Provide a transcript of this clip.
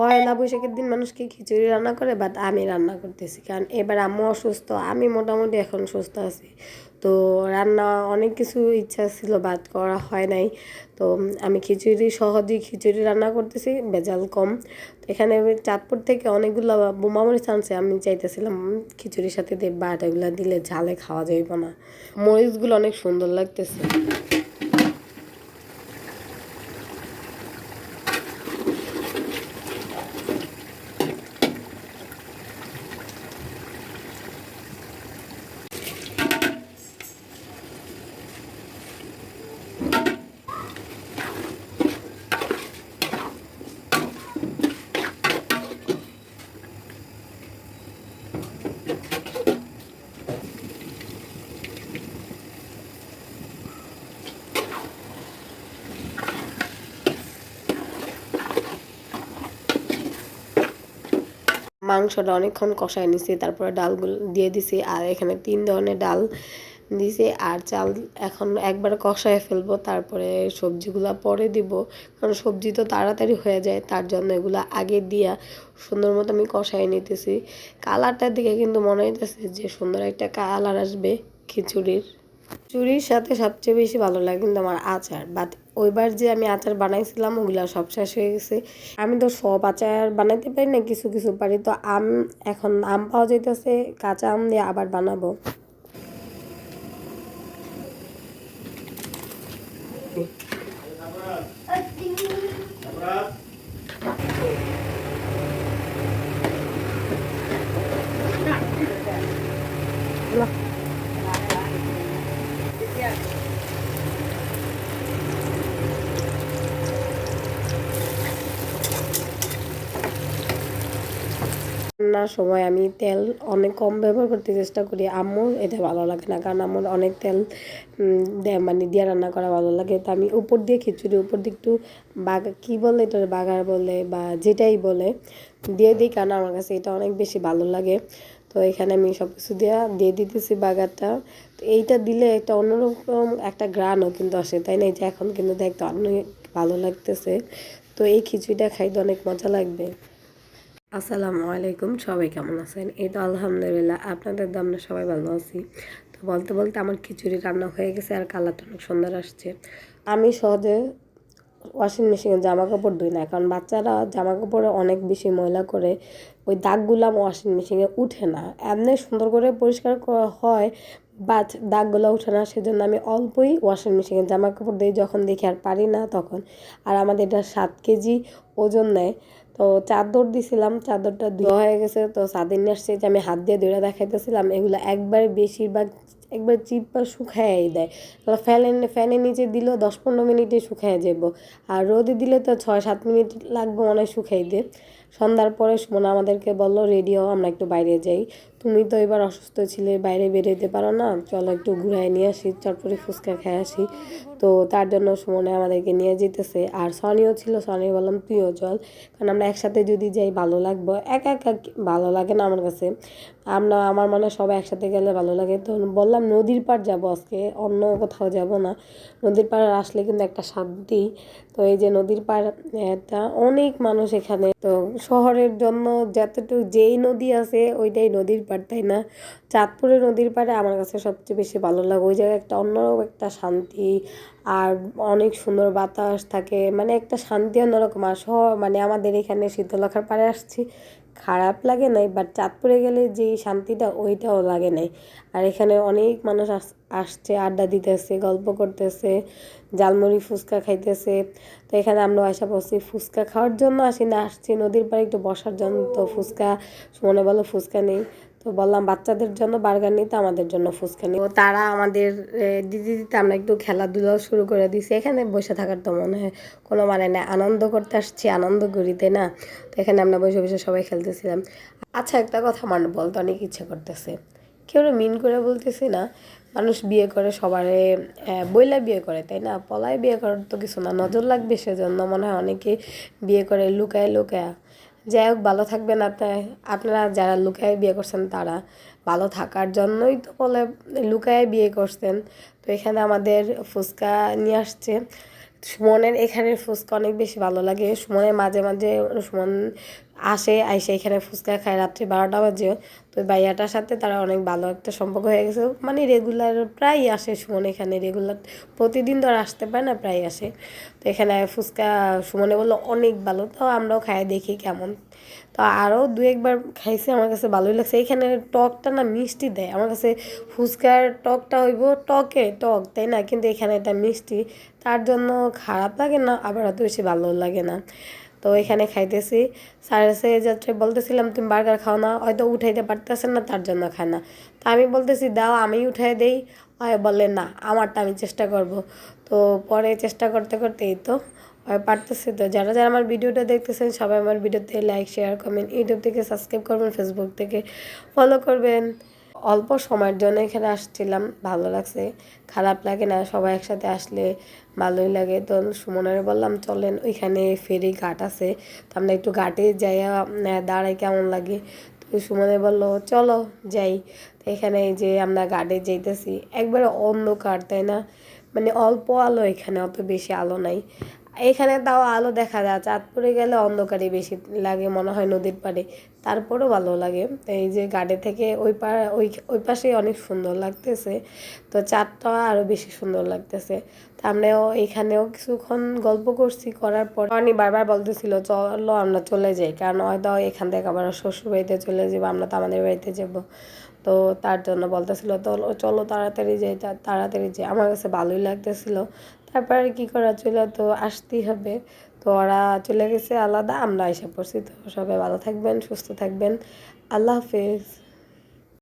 পয়লা বৈশাখের দিন মানুষকে খিচুড়ি রান্না করে, বাট আমি রান্না করতেছি কারণ এবার আম্মু অসুস্থ, আমি মোটামুটি এখন সুস্থ আছি। তো রান্না অনেক কিছু ইচ্ছা ছিল বাট করা হয় নাই। তো আমি সহজেই খিচুড়ি রান্না করতেছি, ভেজাল কম। তো এখানে চাঁদপুর থেকে অনেকগুলো বোমামরিচ আনছে, আমি চাইতেছিলাম খিচুড়ির সাথে দিয়ে, বাট এগুলো দিলে ঝালে খাওয়া যাইব না। মরিচগুলো অনেক সুন্দর লাগতেছে। মাংসটা অনেকক্ষণ কষায় নিছি, তারপরে ডালগুলো দিয়ে দিছি, আর এখানে 3 ধরনের ডাল দিছি আর চাল এখন একবার কষায় ফেলবো, তারপরে সবজিগুলো পরে দিব। কারণ সবজি তো তাড়াতাড়ি হয়ে যায়, তার জন্য এগুলো আগে দিয়া সুন্দর মতো আমি কষায় নিতেছি। কালারটার দিকে কিন্তু মনে হইতেছে যে সুন্দর একটা কালার আসবে খিচুড়ির। চুরির সাথে সবচেয়ে বেশি ভালো লাগে কিন্তু আমার আচার, বাট ওইবার যে আমি আচার বানাইছিলাম ওগুলা সব শেষ হয়ে গেছে। আমি তো সব আচার বানাইতে পারি না, কিছু কিছু পারি। তো এখন আম পাওয়া যাইতেছে, কাঁচা আম দিয়ে আবার বানাবো। রান্নার সময় আমি তেল অনেক কম ব্যবহার করতে চেষ্টা করি, আম্মুর এটা ভালো লাগে না, কারণ আম্মুর অনেক তেল মানে দিয়ে রান্না করা ভালো লাগে। তো আমি উপর দিয়ে খিচুড়ি উপর দিয়ে একটু কী বলে এটা, বাগার বলে বা যেটাই বলে দিয়ে দিই, কারণ আমার কাছে এটা অনেক বেশি ভালো লাগে। তো এখানে আমি সব কিছু দিয়ে দিতেছি বাগারটা। তো এইটা দিলে একটা অন্যরকম একটা ঘ্রাণও কিন্তু আসে, তাই না? এই যে এখন কিন্তু দেখতে অনেক ভালো লাগতেছে। তো এই খিচুড়িটা খাইতে অনেক মজা লাগবে। আসসালামু আলাইকুম, সবাই কেমন আছেন? এই তো আলহামদুলিল্লাহ, আপনাদের তো আমরা সবাই ভালো আছি। তো বলতে বলতে আমার খিচুড়ি রান্না হয়ে গেছে আর কালারটা অনেক সুন্দর আসছে। আমি সহজে ওয়াশিং মেশিনে জামা কাপড় ধুই না, কারণ বাচ্চারা জামা কাপড়ে অনেক বেশি ময়লা করে, ওই দাগগুলো ওয়াশিং মেশিনে উঠে না। এমনি সুন্দর করে পরিষ্কার করা হয়, বাট দাগগুলো উঠে না, সেজন্য আমি অল্পই ওয়াশিং মেশিনে জামা কাপড় দিই, যখন দেখি আর পারি না তখন। আর আমাদের এটা 7 কেজি ওজন নেয়। তো চাদর দিছিলাম, চাদরটা ধোয়া হয়ে গেছে। তো স্বাধীন আসছে যে আমি হাত দিয়ে ধরে দেখাইতেছিলাম, এগুলো একবার বেশিরভাগ একবার চিপা শুকাই দেয়। ফ্যানের নিচে দিলেও 10-15 মিনিটে শুকায় যাব, আর রোদে দিলে তো 6-7 মিনিট লাগবে মনে হয় শুকাইতে। সন্ধ্যার পরে সুমনা আমাদেরকে বললো রেডি হও, আমরা একটু বাইরে যাই। তুমি তো এবার অসুস্থ ছিলে, বাইরে বেরোতে পারো না, চলো একটু ঘুরাই নিয়ে আসি, চটপটি ফুচকা খেয়ে আসি। তো তার জন্য সুমনে আমাদেরকে নিয়ে যেতেছে, আর সনিও ছিল, সনি বললাম তুইও চল, কারণ আমরা একসাথে যদি যাই ভালো লাগবো, একা একা ভালো লাগে না আমার কাছে। আমার মনে হয় সবাই একসাথে গেলে ভালো লাগে। তো বললাম নদীর পাড় যাবো আজকে, অন্য কোথাও যাব না। নদীর পাড় আসলে কিন্তু একটা শান্তি। তো এই যে নদীর পাড়, এটা অনেক মানুষ এখানে। তো শহরের জন্য যতটুকু যেই নদী আছে ওইটাই নদীর পাড়, তাই না? চাঁদপুরের নদীর পাড়ে আমার কাছে সবচেয়ে বেশি ভালো লাগে, ওই জায়গায় একটা অন্যরকম একটা শান্তি, আর অনেক সুন্দর বাতাস থাকে, মানে একটা শান্তি অন্যরকম। আর মানে আমাদের এখানে শীতলক্ষার পাড়ে আসছি, খারাপ লাগে নাই, বাট চাঁদপুরে গেলে যেই শান্তিটা ওইটাও লাগে নাই। আর এখানে অনেক মানুষ আসছে, আড্ডা দিতেছে, গল্প করতেছে, ঝালমুড়ি ফুচকা খাইতেছে। তো এখানে আমরা আসা পড়ছি ফুচকা খাওয়ার জন্য, আসছি নদীর পাড়ে একটু বসার জন্য। তো ফুচকা মনে বলো ফুচকা নেই, তো বললাম বাচ্চাদের জন্য বার্গার নিতে, আমাদের জন্য ফুচকা নিই। তো তারা আমাদের দিতে দিতে আমরা একটু খেলাধুলাও শুরু করে দিছি। এখানে বসে থাকার তো মনে হয় কোনো মানে নেই, আনন্দ করতে আসছি, আনন্দ করি, তাই না? তো এখানে আমরা বসে বসে সবাই খেলতেছিলাম। আচ্ছা, একটা কথা আমার বলতে অনেক ইচ্ছে করতেছে, কেউ মিন করে বলতেছি না, মানুষ বিয়ে করে সবারে বইলা বিয়ে করে, তাই না? পলায় বিয়ে করার তো কিছু না, নজর লাগবে সেজন্য মনে হয় অনেকে বিয়ে করে লুকায় লুকায়। যাই হোক, ভালো থাকবেন আপনারা যারা লুকায় বিয়ে করছেন, তারা ভালো থাকার জন্যই তো বলে লুকায় বিয়ে করছেন। তো এখানে আমাদের ফুচকা নিয়ে আসছে, সুমনের এখানের ফুচকা অনেক বেশি ভালো লাগে। সুমনের মাঝে মাঝে সুমন আইসে এখানে ফুচকা খায় রাত্রি 12টা বাজে। তো ভাইয়াটার সাথে তারা অনেক ভালো একটা সম্পর্ক হয়ে গেছে, মানে রেগুলার প্রায় আসে সুমন এখানে, রেগুলার প্রতিদিন তো আর আসতে পারে না, প্রায় আসে। তো এখানে ফুচকা সুমনে বললো অনেক ভালো, তো আমরাও খাই দেখি কেমন। তো আরও দু একবার খাইছি, আমার কাছে ভালোই লাগছে। এখানে টকটা না মিষ্টি দেয়, আমার কাছে ফুচকার টকটা হইব টক তাই না, কিন্তু এখানে এটা মিষ্টি, তার জন্য খারাপ লাগে না, আবার অত বেশি ভালো লাগে না। তো এখানে খাইতেছি। স্যার যাত্রে বলতেছিলাম তুমি বার্গার খাও না, হয়তো উঠাইতে পারতেছেন না তার জন্য খায় না। তা আমি বলতেছি দাও আমি উঠাই দেই, হয় বলে না আমারটা আমি চেষ্টা করব। তো পরে চেষ্টা করতে করতে এই তো পারতেছি। তো যারা যারা আমার ভিডিওটা দেখতেছেন সবাই আমার ভিডিওতে লাইক শেয়ার কমেন্ট, ইউটিউব থেকে সাবস্ক্রাইব করবেন, ফেসবুক থেকে ফলো করবেন। অল্প সময়ের জন্য এখানে আসছিলাম, ভালো লাগছে, খারাপ লাগে না, সবাই একসাথে আসলে ভালোই লাগে। তো সুমনের বললাম চলেন ওইখানে ফেরি ঘাট আছে, তো আমরা একটু ঘাটে যাইয়া দাঁড়াই কেমন লাগে। তো সুমনে বললো চলো যাই। তো এখানে এই যে আমরা ঘাটে যাইতেছি, একবারে অন্ধকার তাই না, মানে অল্প আলো, এখানে অত বেশি আলো নাই। এখানে তাও আলো দেখা যায়, চাঁদপুরে গেলে অন্ধকারই বেশি লাগে মনে হয় নদীর পাড়ে, তারপরেও ভালো লাগে। তো এই যে গাড়ি থেকে ওই পাশে অনেক সুন্দর লাগতেছে, তো চাঁদটা আরও বেশি সুন্দর লাগতেছে। তা আমরাও এখানেও কিছুক্ষণ গল্প করছি, করার পর অনি বারবার বলতেছিল চলো আমরা চলে যাই, কারণ হয়তো এখান থেকে আবার শ্বশুর বাড়িতে চলে যাবো, আমরা তো আমাদের বাড়িতে যাব। তো তার জন্য বলতেছিল তো চলো তাড়াতাড়ি যাই, তাড়াতাড়ি যাই, আমার কাছে ভালোই লাগতেছিল। তারপর আর কি করা ছিল, তো আসতেই হবে। তো ওরা চলে গেছে আলাদা, আমরা এসে পড়ছি। তো সবাই ভালো থাকবেন, সুস্থ থাকবেন, আল্লাহ হাফেজ।